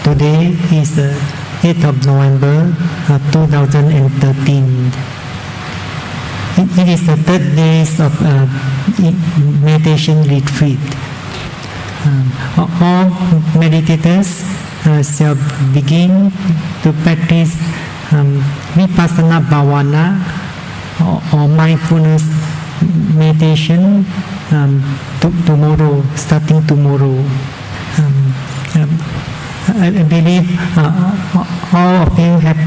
Today is the 8th of November 2013. It is the third day of meditation retreat. All meditators shall begin to practice vipassana bhavana or mindfulness meditation tomorrow, starting tomorrow. I believe all of you have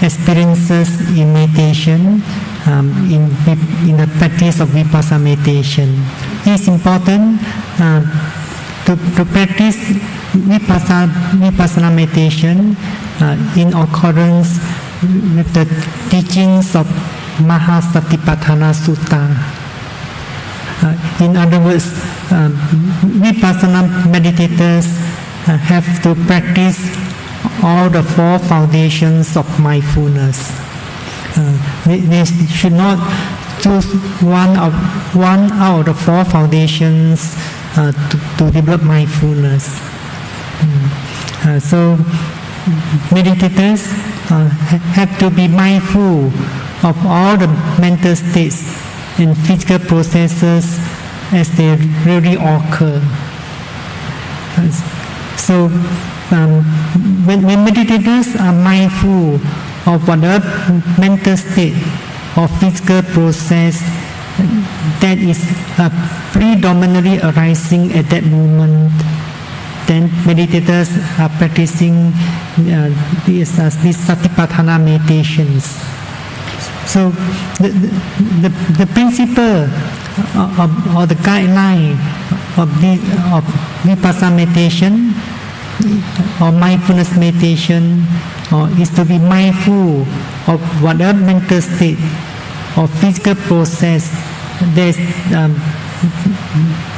experiences in meditation, in the practice of vipassana meditation. It is important to practice vipassana meditation in accordance with the teachings of Mahasatipatthana Sutta. In other words, vipassana meditators have to practice all the four foundations of mindfulness. They should not choose one out of the four foundations to develop mindfulness. So meditators have to be mindful of all the mental states and physical processes as they really occur. So when meditators are mindful of whatever mental state or physical process that is predominantly arising at that moment, then meditators are practicing these Satipatthana meditations. So the principle or the guideline of vipassana meditation or mindfulness meditation is to be mindful of whatever mental state or physical process that is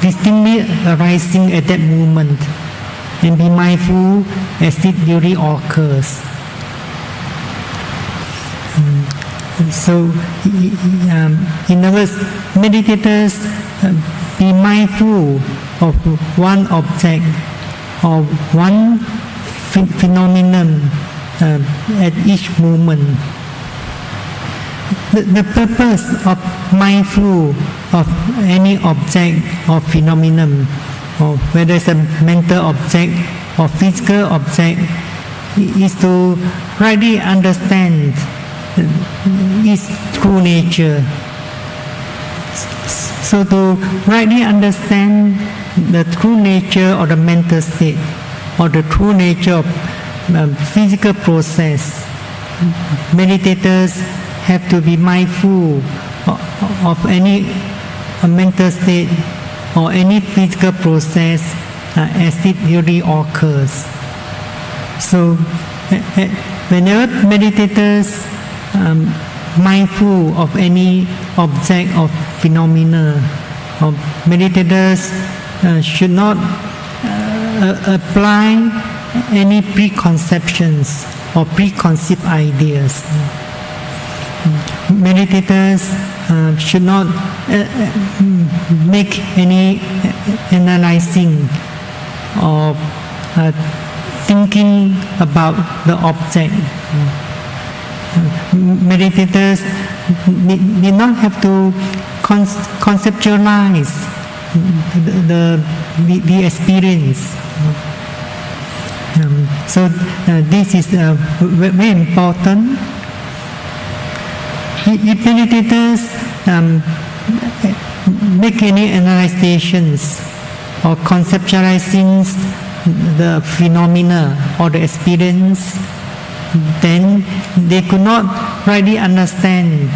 distinctly arising at that moment, and be mindful as it really occurs. So, in other words, meditators be mindful of one object or one phenomenon at each moment. The purpose of mindful of any object or phenomenon, or whether it's a mental object or physical object, is to rightly understand its true nature. So to rightly understand the true nature of the mental state or the true nature of physical process, meditators have to be mindful of any mental state or any physical process as it really occurs. So whenever meditators mindful of any object or phenomena, meditators should not apply any preconceptions or preconceived ideas. Meditators should not make any analyzing or thinking about the object. Meditators need not have to conceptualize the experience. So this is very important. if meditators make any analyzations or conceptualizing the phenomena or the experience, then they could not rightly understand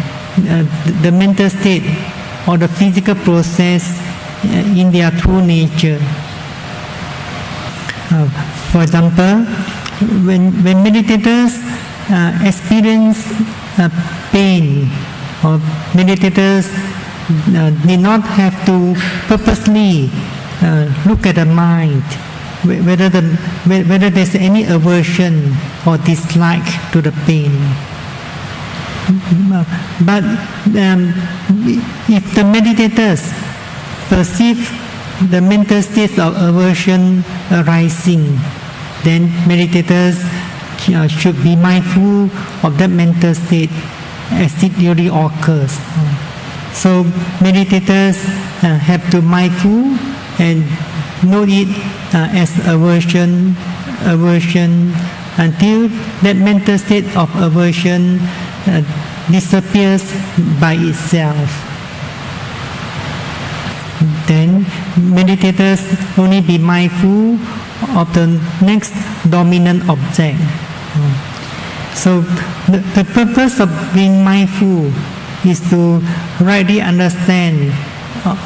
the mental state or the physical process in their true nature. For example, when meditators experience pain, or meditators need not have to purposely look at the mind, whether there's any aversion or dislike to the pain. But if the meditators perceive the mental states of aversion arising, then meditators should be mindful of that mental state as it really occurs. So meditators have to mindful and know it as aversion until that mental state of aversion disappears by itself. Then meditators only be mindful of the next dominant object. So the purpose of being mindful is to rightly understand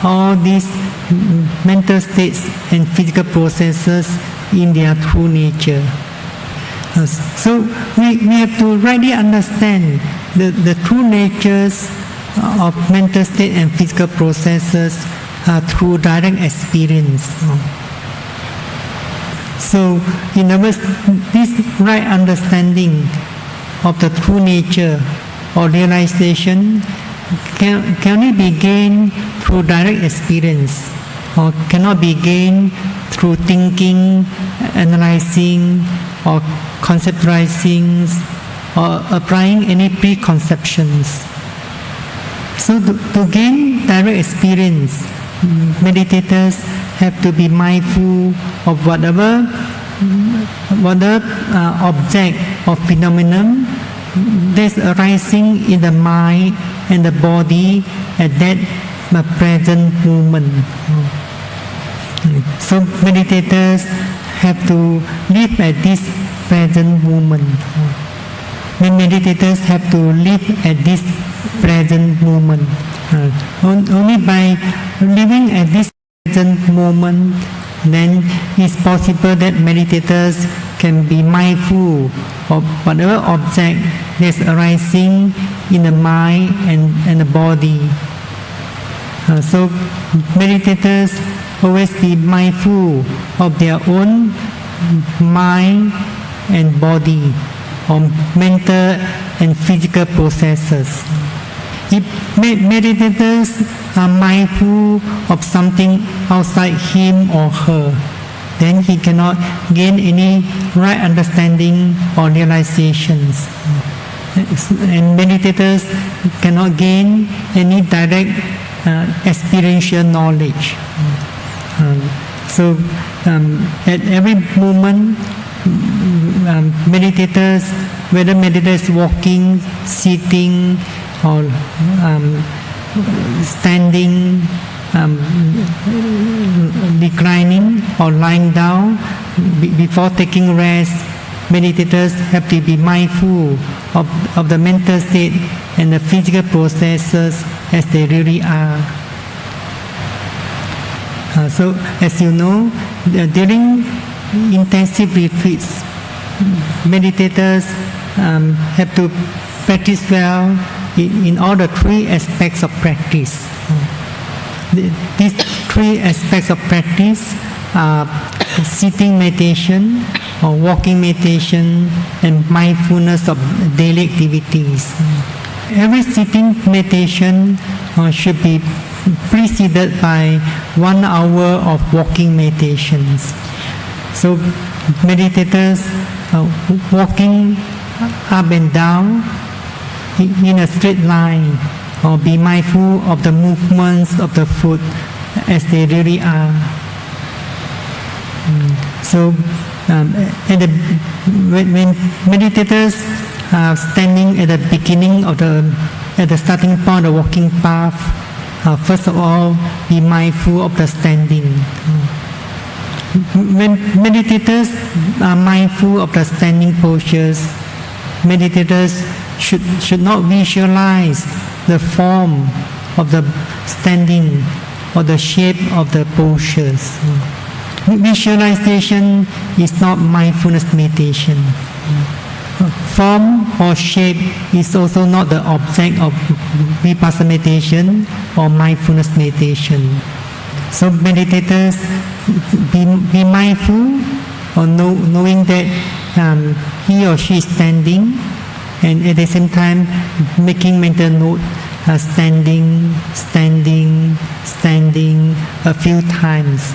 all these mental states and physical processes in their true nature. So we have to rightly understand the true natures of mental state and physical processes through direct experience. So in other words, this right understanding of the true nature or realization can only be gained through direct experience, or cannot be gained through thinking, analyzing, or conceptualizing, or applying any preconceptions. So to gain direct experience, meditators have to be mindful of whatever object or phenomenon that's arising in the mind and the body at that present moment. So meditators have to live at this present moment. Meditators have to live at this present moment. Only by living at this present moment, then it's possible that meditators can be mindful of whatever object that's arising in the mind and the body. So meditators always be mindful of their own mind and body, or mental and physical processes. If meditators are mindful of something outside him or her, then he cannot gain any right understanding or realizations. And meditators cannot gain any direct experiential knowledge. So at every moment, meditators, whether meditators walking, sitting, or standing, reclining, or lying down, before taking rest, meditators have to be mindful of the mental state and the physical processes as they really are. So as you know, during intensive retreats, meditators have to practice well in all the three aspects of practice. These three aspects of practice are sitting meditation, or walking meditation, and mindfulness of daily activities. Every sitting meditation should be preceded by 1 hour of walking meditations. So meditators walking up and down in a straight line, or be mindful of the movements of the foot as they really are. So when meditators are standing at the beginning of the at the starting point of the walking path, first of all, be mindful of the standing. When meditators are mindful of the standing postures, meditators should not visualize the form of the standing or the shape of the postures. Visualization is not mindfulness meditation. Form or shape is also not the object of vipassana meditation or mindfulness meditation. So meditators be mindful or knowing that he or she is standing, and at the same time making mental note, standing a few times.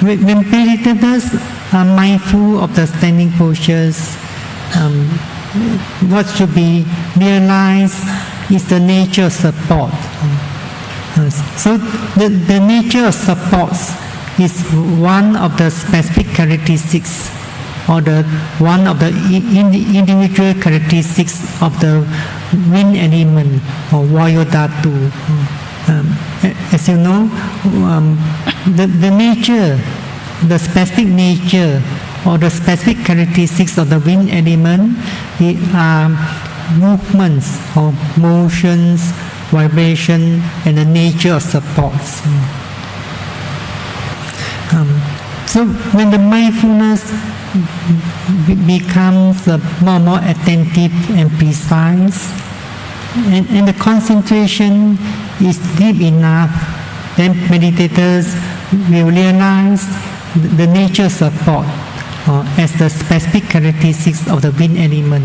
When meditators are mindful of the standing postures, what should be realized is the nature of support. So the nature of support is one of the specific characteristics or one of the individual characteristics of the wind element or Vayu Dhatu. As you know, the nature, the specific nature or the specific characteristics of the wind element are movements or motions, vibration, and the nature of supports. So when the mindfulness becomes more attentive and precise, and the concentration is deep enough, then meditators will realize the nature of support as the specific characteristics of the wind element.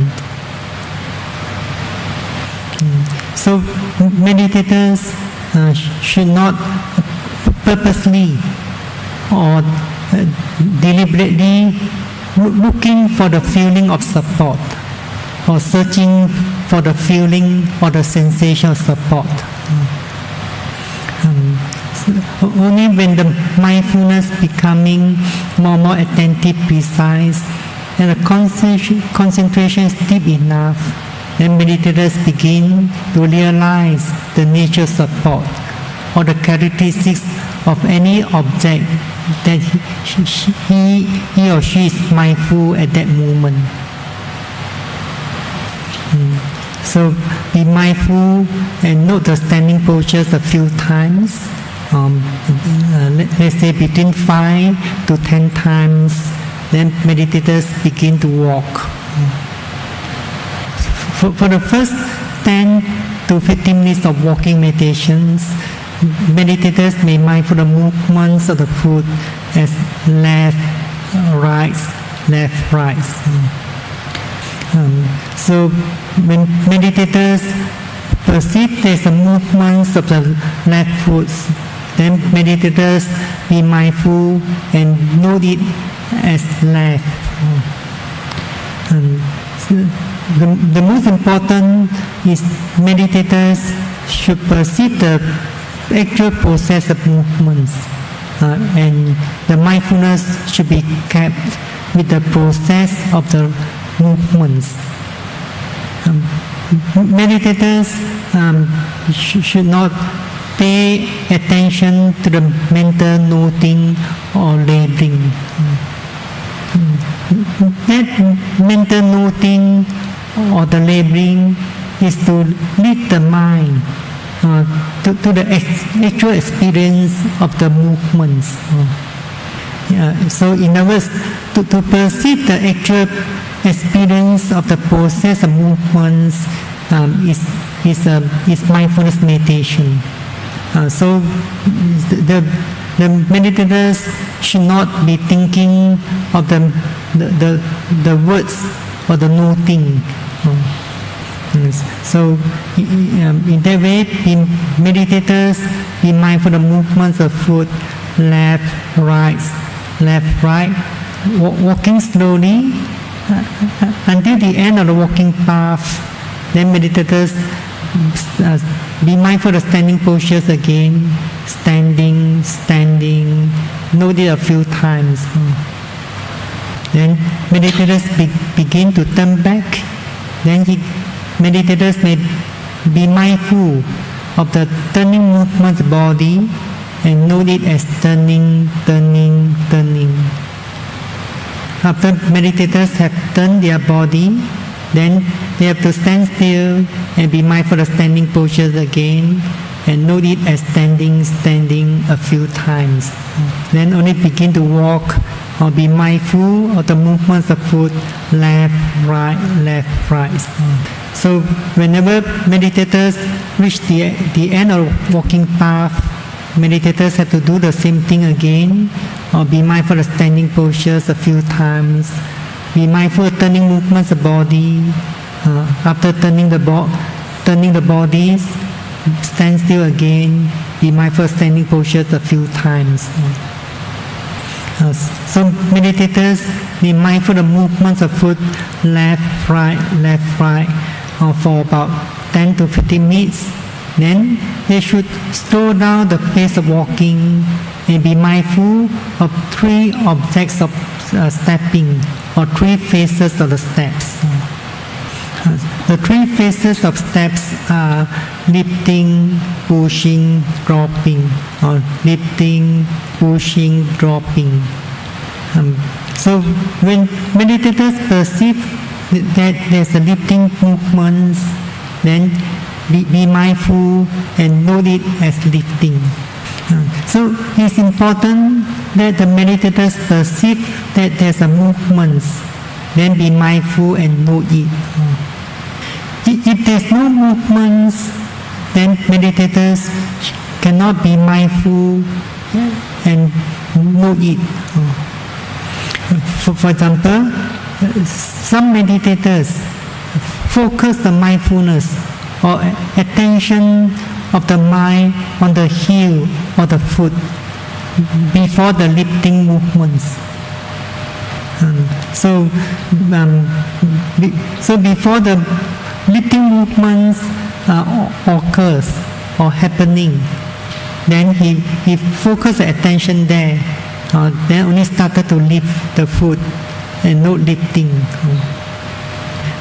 So meditators should not purposely or deliberately looking for the feeling of support or searching for the feeling or the sensation of support. Only when the mindfulness becoming more attentive, precise, and the concentration is deep enough, then meditators begin to realize the nature of support or the characteristics of any object that he or she is mindful at that moment. So be mindful and note the standing postures a few times. Let's say between 5 to 10 times. Then meditators begin to walk. For the first 10 to 15 minutes of walking meditations, meditators may mindful the movements of the foot as left, right, left, right. So when meditators perceive there's a movements of the left foot, then meditators be mindful and note it as left. The most important is meditators should perceive the actual process of movements, and the mindfulness should be kept with the process of the movements. Meditators should not pay attention to the mental noting or labeling. That mental noting or the labeling is to lead the mind to the actual experience of the movements. So in other words, to perceive the actual experience of the process of movements is mindfulness meditation. So the meditators should not be thinking of the words or the noting. So in that way, meditators be mindful of the movements of foot, left, right, walking slowly until the end of the walking path. Then meditators be mindful of standing postures again, standing, note it a few times. Then meditators begin to turn back. Then meditators may be mindful of the turning movement of the body and note it as turning. After meditators have turned their body, then they have to stand still and be mindful of standing postures again and note it as standing a few times. Then only begin to walk or be mindful of the movements of foot, left, right. So whenever meditators reach the end of walking path, meditators have to do the same thing again, or be mindful of standing postures a few times, be mindful of turning movements of body. After turning the bodies, stand still again, be mindful of standing postures a few times. So meditators be mindful of movements of foot, left, right, for about 10 to 15 minutes. Then they should slow down the pace of walking and be mindful of 3 objects of stepping, or 3 phases of the steps. The 3 phases of steps are lifting, pushing, dropping, or lifting, pushing, dropping. So when meditators perceive that there's a lifting movements, then be mindful and note it as lifting. So it's important that the meditators perceive that there's a movement, then be mindful and note it. If there's no movements, then meditators cannot be mindful and note it. For example, some meditators focus the mindfulness or attention of the mind on the heel or the foot before the lifting movements. So before the lifting movements occurs or happening, then he focused the attention there, then only started to lift the foot and not lifting.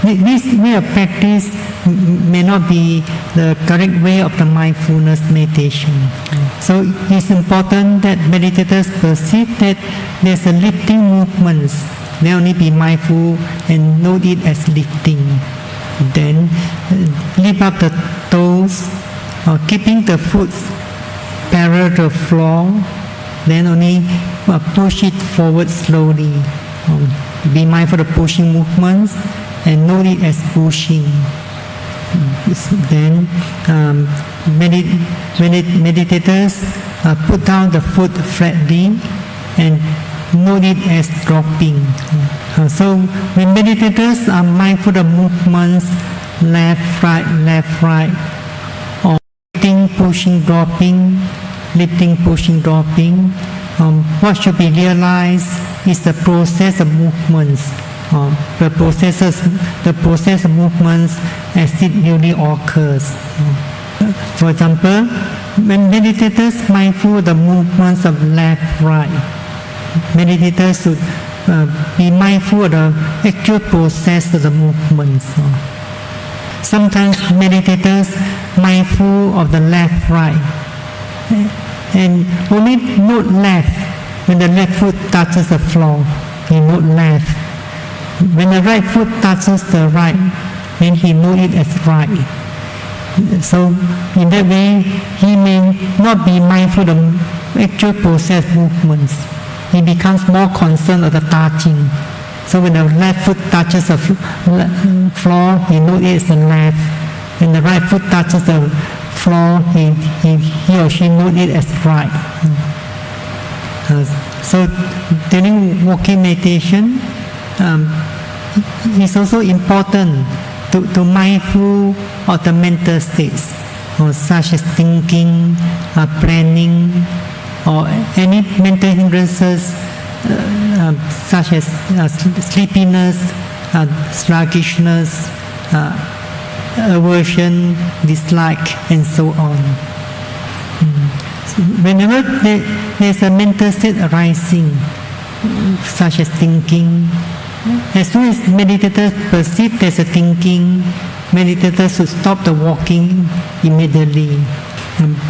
This way of practice may not be the correct way of the mindfulness meditation. So it's important that meditators perceive that there's a lifting movements. They only be mindful and note it as lifting. Then lift up the toes, or keeping the foot parallel to the floor. Then only push it forward slowly. Be mindful of pushing movements and note it as pushing. Then meditators put down the foot flatly and note it as dropping. So when meditators are mindful of movements, left, right, or lifting, pushing, dropping, what should be realized is the process of movements. The process of movements as it really occurs. For example, when meditators mindful of the movements of left, right, meditators should be mindful of the actual process of the movements. Sometimes meditators mindful of the left, right, and only note left when the left foot touches the floor. He note left. When the right foot touches the right, then he knows it as right. So in that way, he may not be mindful of actual process movements. He becomes more concerned of the touching. So when the left foot touches the floor, he knows it as the left. When the right foot touches the floor, he or she knows it as right. So during walking meditation, it's also important to mindful of the mental states, such as thinking, planning, or any mental hindrances, such as sleepiness, sluggishness, aversion, dislike, and so on. Whenever there's a mental state arising, such as thinking, as soon as meditators perceive there's a thinking, meditators should stop the walking immediately.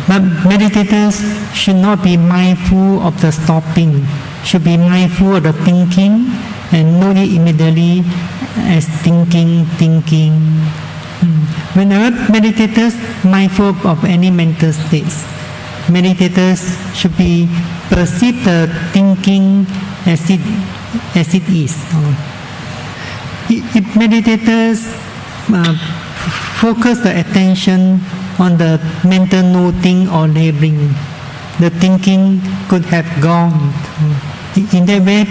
But meditators should not be mindful of the stopping, should be mindful of the thinking and know it immediately as thinking. Whenever meditators mindful of any mental states, meditators should be perceive the thinking as it is. If meditators focus the attention on the mental noting or labeling, the thinking could have gone. In that way,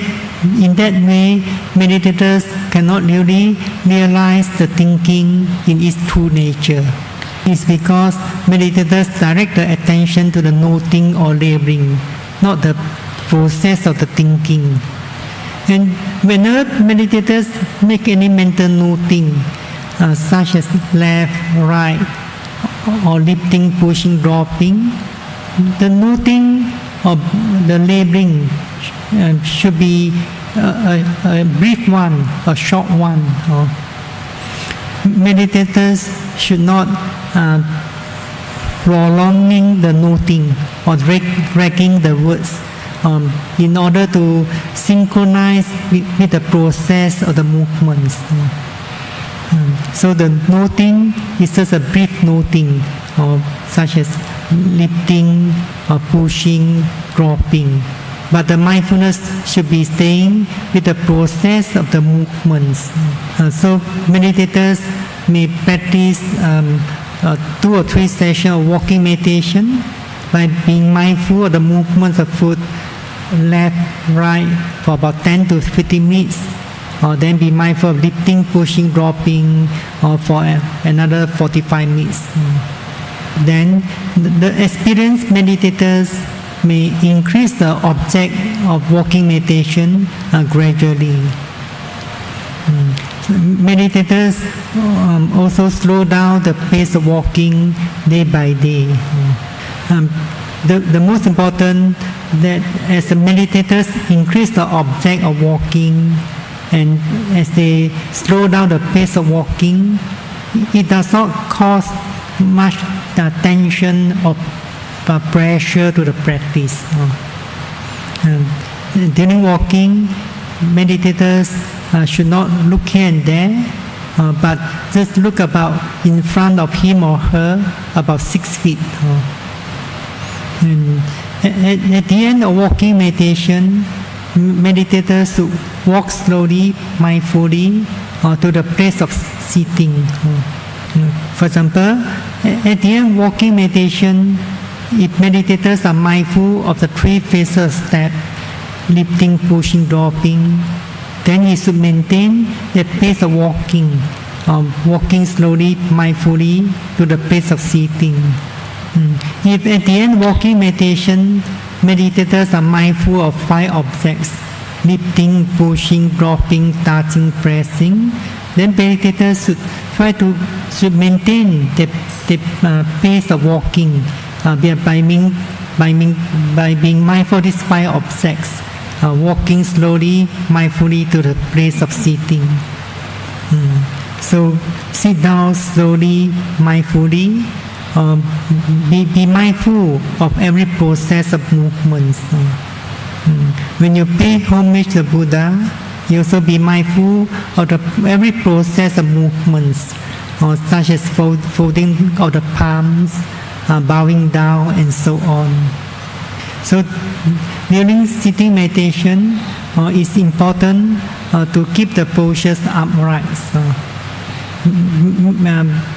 meditators cannot really realize the thinking in its true nature. It's because meditators direct the attention to the noting or labeling, not the process of the thinking. And whenever meditators make any mental noting, such as left, right, or lifting, pushing, dropping, the noting of the labeling should be a brief one, a short one. Meditators should not prolonging the noting or dragging the words in order to synchronize with the process of the movements. So the noting is just a brief noting, such as lifting or pushing, dropping. But the mindfulness should be staying with the process of the movements. So meditators may practice 2 or 3 sessions of walking meditation by being mindful of the movements of foot, left, right, for about 10 to 15 minutes. Or then be mindful of lifting, pushing, dropping, or for another 45 minutes. Then the experienced meditators may increase the object of walking meditation gradually. Meditators also slow down the pace of walking day by day. The most important that as the meditators increase the object of walking, and as they slow down the pace of walking, it does not cause much tension or pressure to the practice. During walking, meditators should not look here and there, but just look about in front of him or her about 6 feet. And at the end of walking meditation, meditators should walk slowly, mindfully, to the place of sitting. For example, at the end of walking meditation, if meditators are mindful of the 3 phases step, lifting, pushing, dropping, then he should maintain the pace of walking, walking slowly, mindfully to the place of sitting. If at the end of walking meditation, meditators are mindful of 5 objects, lifting, pushing, dropping, touching, pressing, then meditators should try to maintain the pace of walking by being mindful of these 5 objects, walking slowly, mindfully to the place of sitting. So sit down slowly, mindfully. Be mindful of every process of movements. When you pay homage to Buddha, you also be mindful of every process of movements, such as folding of the palms, bowing down, and so on. So during sitting meditation, it's important to keep the postures upright.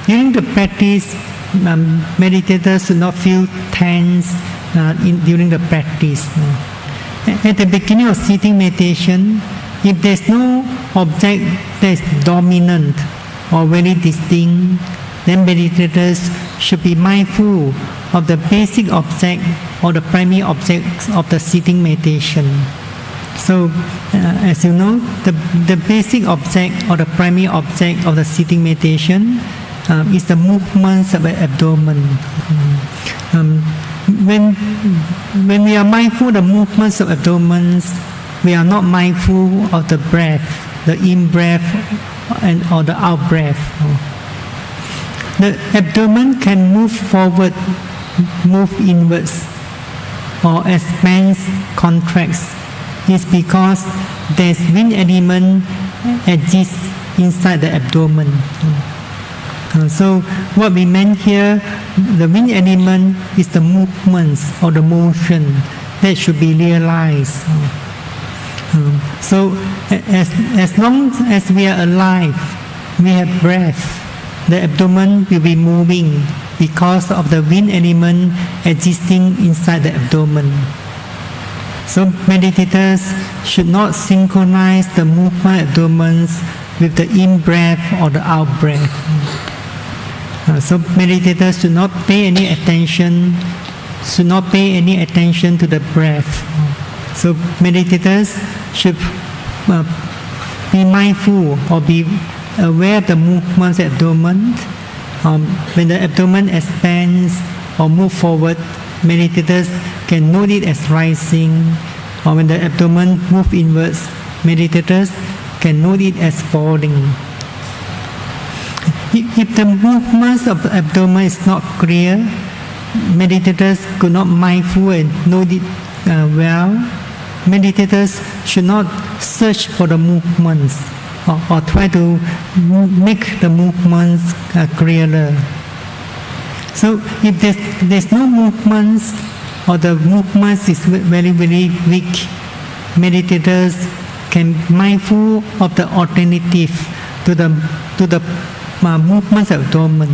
During the practice, meditators should not feel tense during the practice. At the beginning of sitting meditation, if there's no object that is dominant or very distinct, then meditators should be mindful of the basic object or the primary objects of the sitting meditation. So, as you know, the basic object or the primary object of the sitting meditation is the movements of the abdomen. When we are mindful of the movements of abdomen, we are not mindful of the breath, the in breath or the out breath. the abdomen can move forward, move inwards, or expands, contracts. It's because there's wind element exists inside the abdomen. So what we meant here, the wind element is the movements or the motion that should be realized. So as long as we are alive, we have breath, the abdomen will be moving because of the wind element existing inside the abdomen. So meditators should not synchronize the movement of abdomens with the in-breath or the out-breath. So meditators should not pay any attention to the breath. So meditators should be mindful or be aware of the movements of the abdomen. When the abdomen expands or move forward, meditators can note it as rising, or when the abdomen moves inwards, meditators can note it as falling. If the movements of the abdomen is not clear, meditators could not mindful and note it well. Meditators should not search for the movements or try to make the movements clearer. So if there's no movements or the movements is very weak, meditators can mindful of the alternative to the movements of abdomen.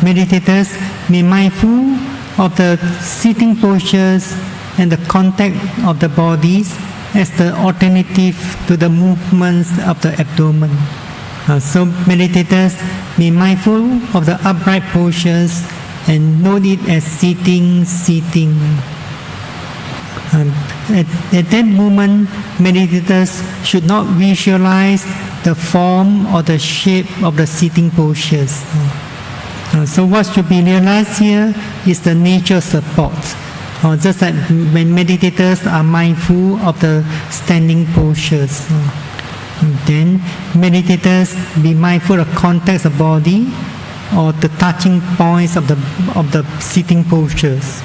Meditators be mindful of the sitting postures and the contact of the bodies as the alternative to the movements of the abdomen. So meditators be mindful of the upright postures and note it as sitting. At that moment, meditators should not visualize the form or the shape of the sitting postures. So what should be realized here is the nature support. Just like when meditators are mindful of the standing postures. Then meditators be mindful of context of body or the touching points of the sitting postures.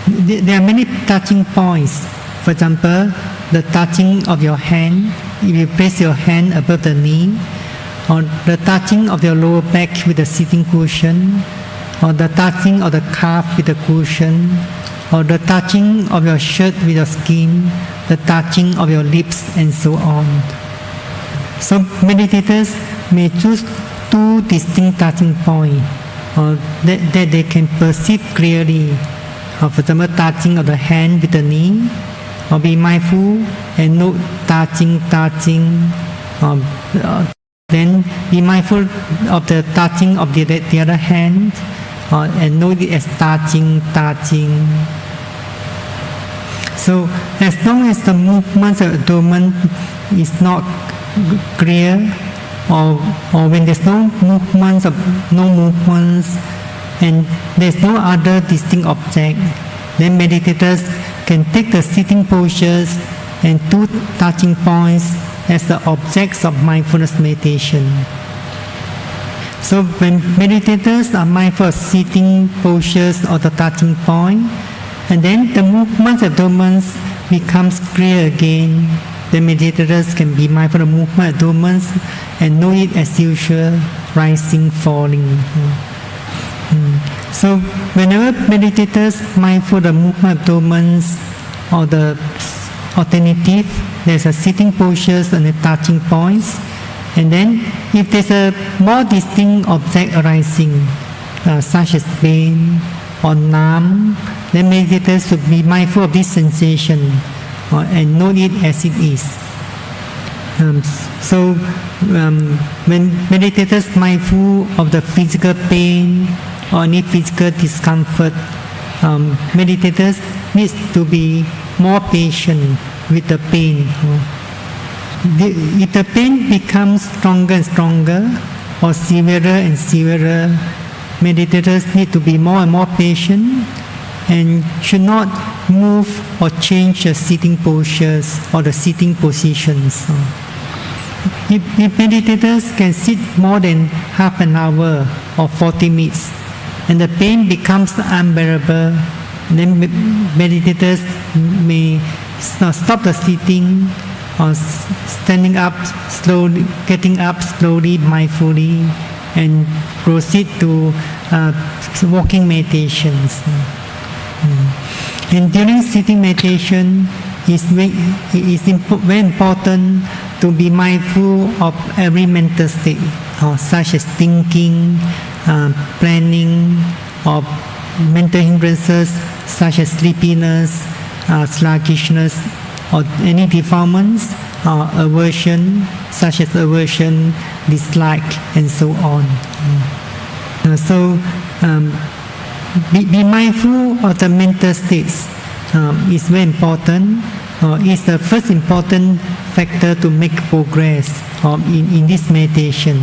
There are many touching points. For example, the touching of your hand, if you place your hand above the knee, or the touching of your lower back with the sitting cushion, or the touching of the calf with the cushion, or the touching of your shirt with your skin, the touching of your lips, and so on. So meditators may choose two distinct touching points that they can perceive clearly. For example, touching of the hand with the knee, or be mindful and note touching. Then be mindful of the touching of the other hand, and note it as touching. So as long as the movements of the abdomen is not clear, or when there's no movements, and there's no other distinct object, then meditators can take the sitting postures and two touching points as the objects of mindfulness meditation. So when meditators are mindful of sitting postures or the touching point, and then the movements of abdomen becomes clear again, the meditators can be mindful of movement of abdomen and know it as usual, rising, falling. So whenever meditators mindful of the movement of abdomen or the alternative, there's a sitting postures and the touching points, and then if there's a more distinct object arising, such as pain or numb, then meditators should be mindful of this sensation and note it as it is. So when meditators mindful of the physical pain or any physical discomfort, meditators need to be more patient with the pain. If the pain becomes stronger and stronger or severer and severer, meditators need to be more and more patient and should not move or change the sitting postures or the sitting positions. if meditators can sit more than half an hour or 40 minutes and the pain becomes unbearable, then meditators may stop the sitting or standing up slowly, getting up slowly, mindfully, and proceed to walking meditations. And during sitting meditation, it is very important to be mindful of every mental state, such as thinking, planning, or mental hindrances such as sleepiness, sluggishness, or any defilements, aversion, such as aversion, dislike, and so on. Be mindful of the mental states is very important. Is the first important factor to make progress in this meditation.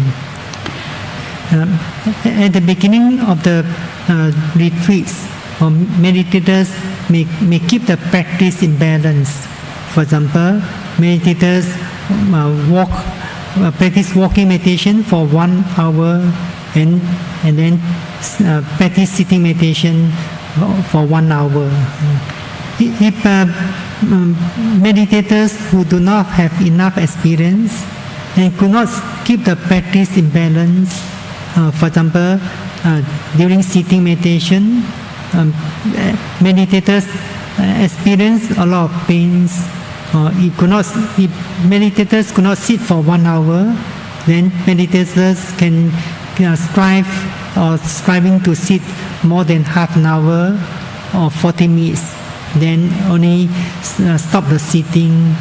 At the beginning of the retreats, meditators may keep the practice in balance. For example, meditators practice walking meditation for 1 hour and then practice sitting meditation for 1 hour. If meditators who do not have enough experience and could not keep the practice in balance, for example, during sitting meditation, meditators experience a lot of pains. If meditators could not sit for 1 hour, then meditators can striving to sit more than half an hour or 40 minutes. Then only stop the sitting.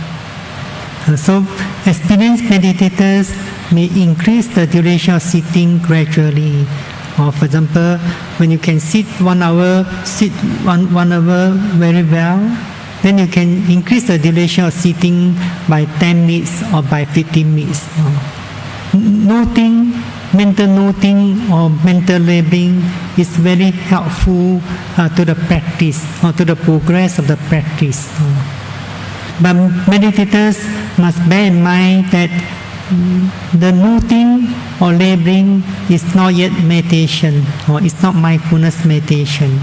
So experienced meditators may increase the duration of sitting gradually. For example, when you can sit 1 hour, sit one hour very well, then you can increase the duration of sitting by 10 minutes or by 15 minutes. Mental noting or mental labeling is very helpful to the practice or to the progress of the practice. But meditators must bear in mind that the noting or labeling is not yet meditation or it's not mindfulness meditation.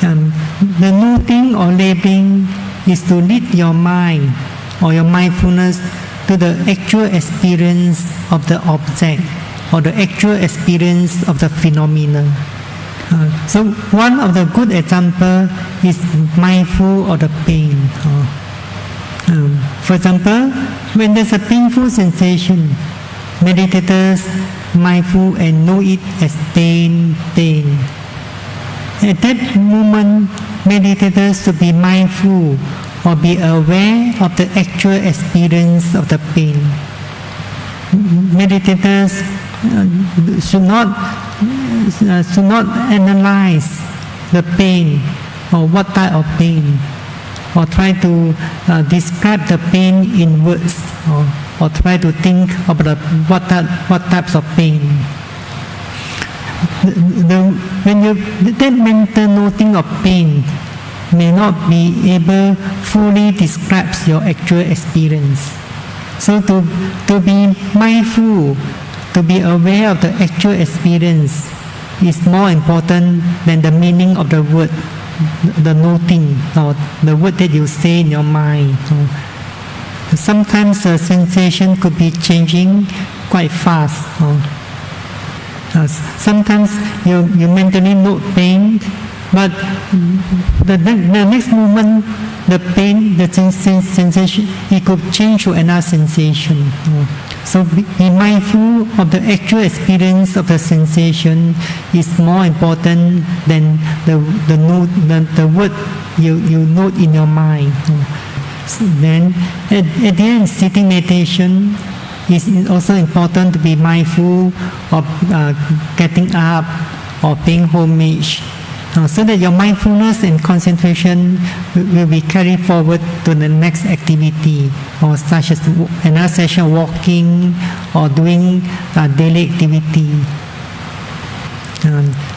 The noting or labeling is to lead your mind or your mindfulness to the actual experience of the object or the actual experience of the phenomena. So one of the good example is mindful of the pain. For example, when there's a painful sensation, meditators mindful and know it as pain. At that moment, meditators should be mindful or be aware of the actual experience of the pain. Meditators should not analyze the pain or what type of pain or try to describe the pain in words or try to think about what types of pain. That mental noting of pain may not be able fully describe your actual experience. So to be mindful, to be aware of the actual experience is more important than the meaning of the word, the noting or the word that you say in your mind. Sometimes the sensation could be changing quite fast. Sometimes you mentally note pain, but the next moment the pain, the sensation, it could change to another sensation. So be mindful of the actual experience of the sensation is more important than the word you note in your mind. Then at the end, sitting meditation is also important to be mindful of getting up or paying homage, so that your mindfulness and concentration will be carried forward to the next activity, or such as another session walking or doing daily activity.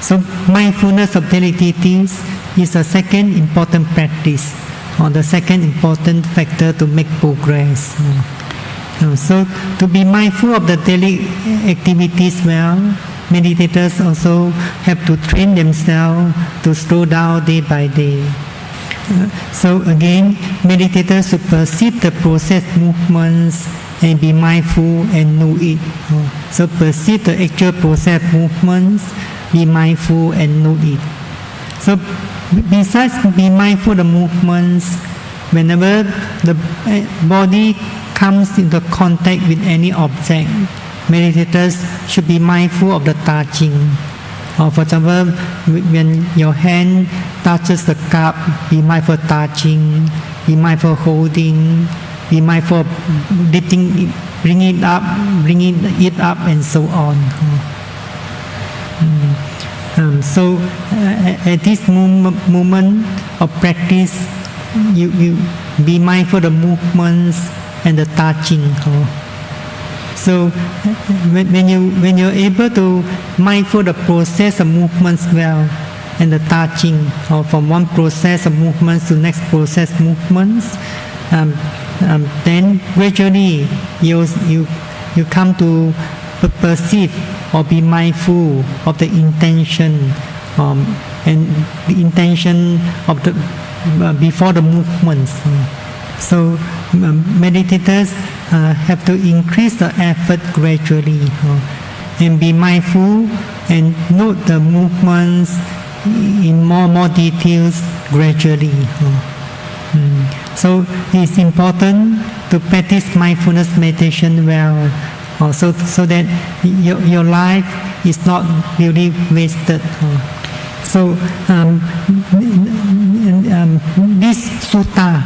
So mindfulness of daily activities is a second important practice or the second important factor to make progress. So to be mindful of the daily activities well, meditators also have to train themselves to slow down day by day. So again, meditators should perceive the process movements and be mindful and know it. So perceive the actual process movements, be mindful and know it. So besides be mindful of the movements, whenever the body comes into contact with any object, meditators should be mindful of the touching. Or for example, when your hand touches the cup, be mindful of touching, be mindful of holding, be mindful of lifting it, bringing it up, and so on. So at this moment of practice, you be mindful of the movements and the touching. So when you're able to mindful the process of movements well and the touching, or from one process of movements to next process movements, then gradually you come to perceive or be mindful of the intention and the intention of the before the movements. So meditators have to increase the effort gradually and be mindful and note the movements in more details gradually. So it's important to practice mindfulness meditation well, so that your life is not really wasted. So this sutta,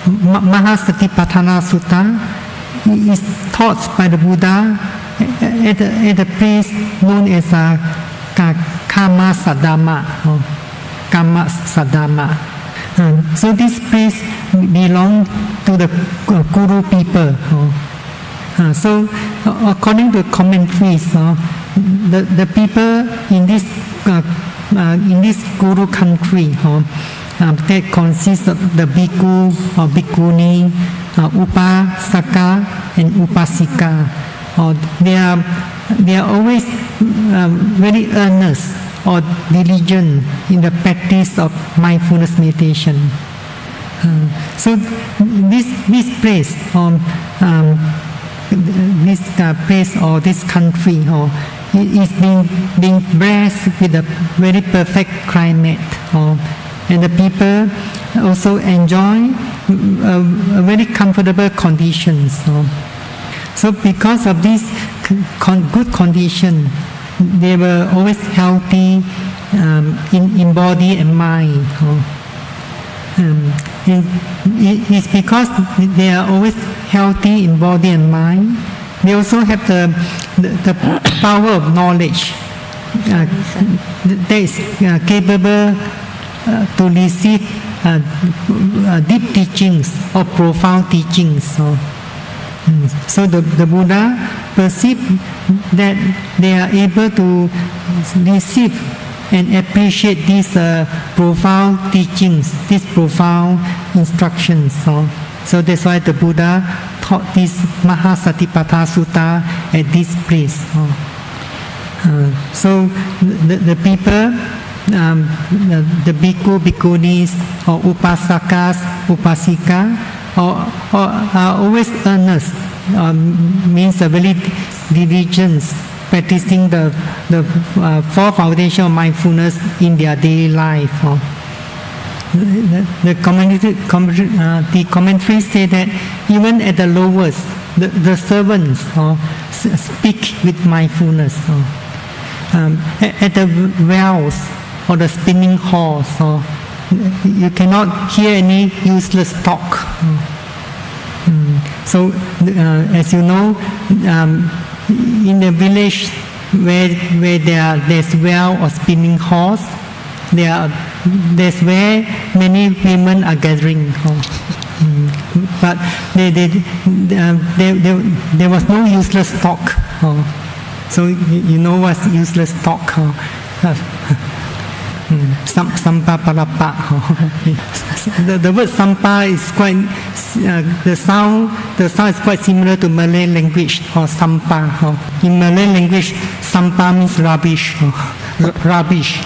Mahasatipatthana Sutta, is taught by the Buddha at a place known as Karma Sadama. So this place belongs to the Guru people. So according to commentaries, the people in this Guru country that consists of the bhikkhu or bhikkhuni, upasaka and upasika. They are always very earnest or diligent in the practice of mindfulness meditation. So this place or this country is being blessed with a very perfect climate, and the people also enjoy very comfortable conditions. So because of this good condition, they were always healthy in body and mind. It's because they are always healthy in body and mind. They also have the power of knowledge that is capable to receive deep teachings or profound teachings. So the Buddha perceived that they are able to receive and appreciate these profound teachings, these profound instructions. So that's why the Buddha taught this Mahasatipatthana Sutta at this place. So the people, the bhikkhu, bhikkhunis, or upasakas, upasika, are always earnest, means a very diligent practicing the four foundation of mindfulness in their daily life. The commentary say that even at the lowest, the servants speak with mindfulness. At the wells or the spinning halls, you cannot hear any useless talk. So as you know, in the village where there's well or spinning halls, there's where many women are gathering. But there was no useless talk. So you know what's useless talk. Sampa Parapa. The word Sampa is quite the sound is quite similar to Malay language or Sampa. In Malay language, Sampa means rubbish. Rubbish.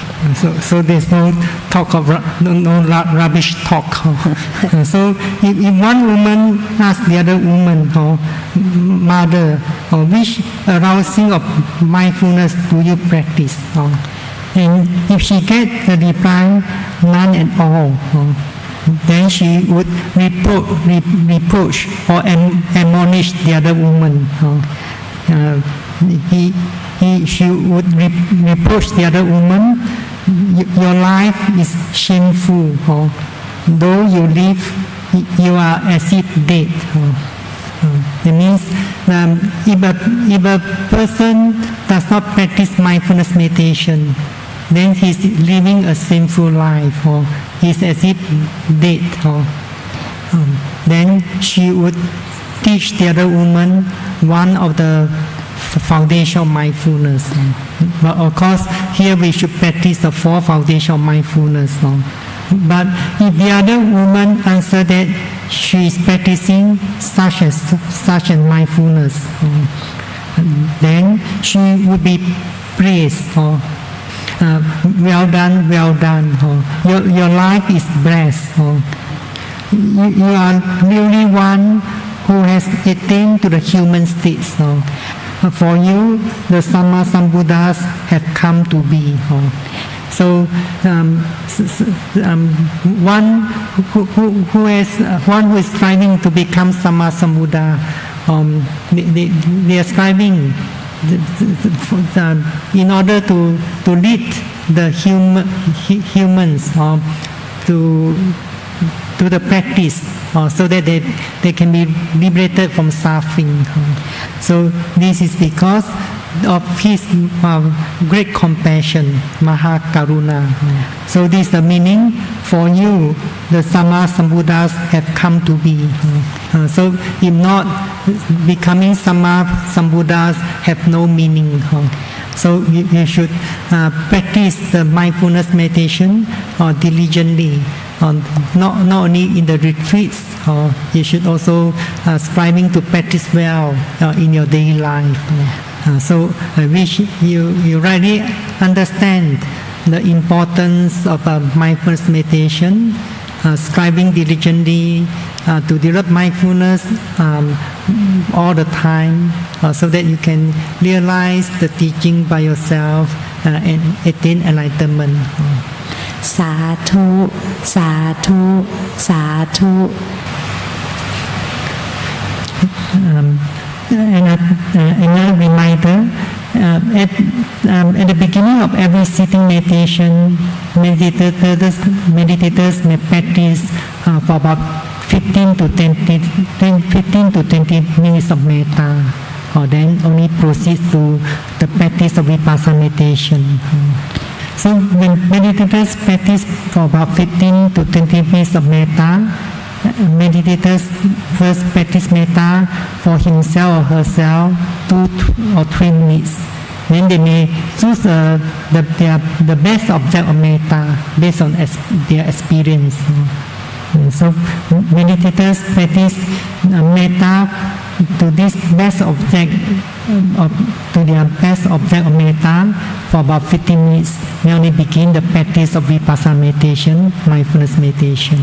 So there's no talk of no rubbish talk. So if one woman asks the other woman or mother, which arousing of mindfulness do you practice? And if she gets the reply, none at all, then she would reproach or admonish the other woman. She would reproach the other woman, your life is shameful, though you live, you are as if dead. That means if a person does not practice mindfulness meditation, then he is living a sinful life, or he is as if dead. Then she would teach the other woman one of the foundation of mindfulness. But of course, here we should practice the four foundation of mindfulness. But if the other woman answer that she is practicing such as mindfulness, then she would be praised. Well done, well done. Your life is blessed. You are really one who has attained to the human state. For you, the Sama Sambuddhas have come to be. So one who is striving to become Sama Sambuddha, they are striving in order to lead the humans to the practice, so that they can be liberated from suffering. So this is because of his great compassion, Maha Karuna. So this is the meaning. For you, the Sama Sambuddhas have come to be. So if not, becoming Sama Sambuddhas have no meaning. So you should practice the mindfulness meditation diligently. Not only in the retreats, you should also striving to practice well in your daily life. So I wish you rightly understand the importance of mindfulness meditation, striving diligently to develop mindfulness all the time, so that you can realize the teaching by yourself and attain enlightenment. สาธุสาธุสาธุ Another reminder, at the beginning of every sitting meditation, meditators may practice for about 15 to 20 minutes of metta, or then only proceed to the practice of vipassana meditation. So when meditators practice for about 15 to 20 minutes of metta, meditators first practice metta for himself or herself 2 or 3 minutes. Then they may choose the best object of metta based on their experience. So meditators practice metta to this best object, to their best object of metta for about 15 minutes. They only begin the practice of vipassana meditation, mindfulness meditation.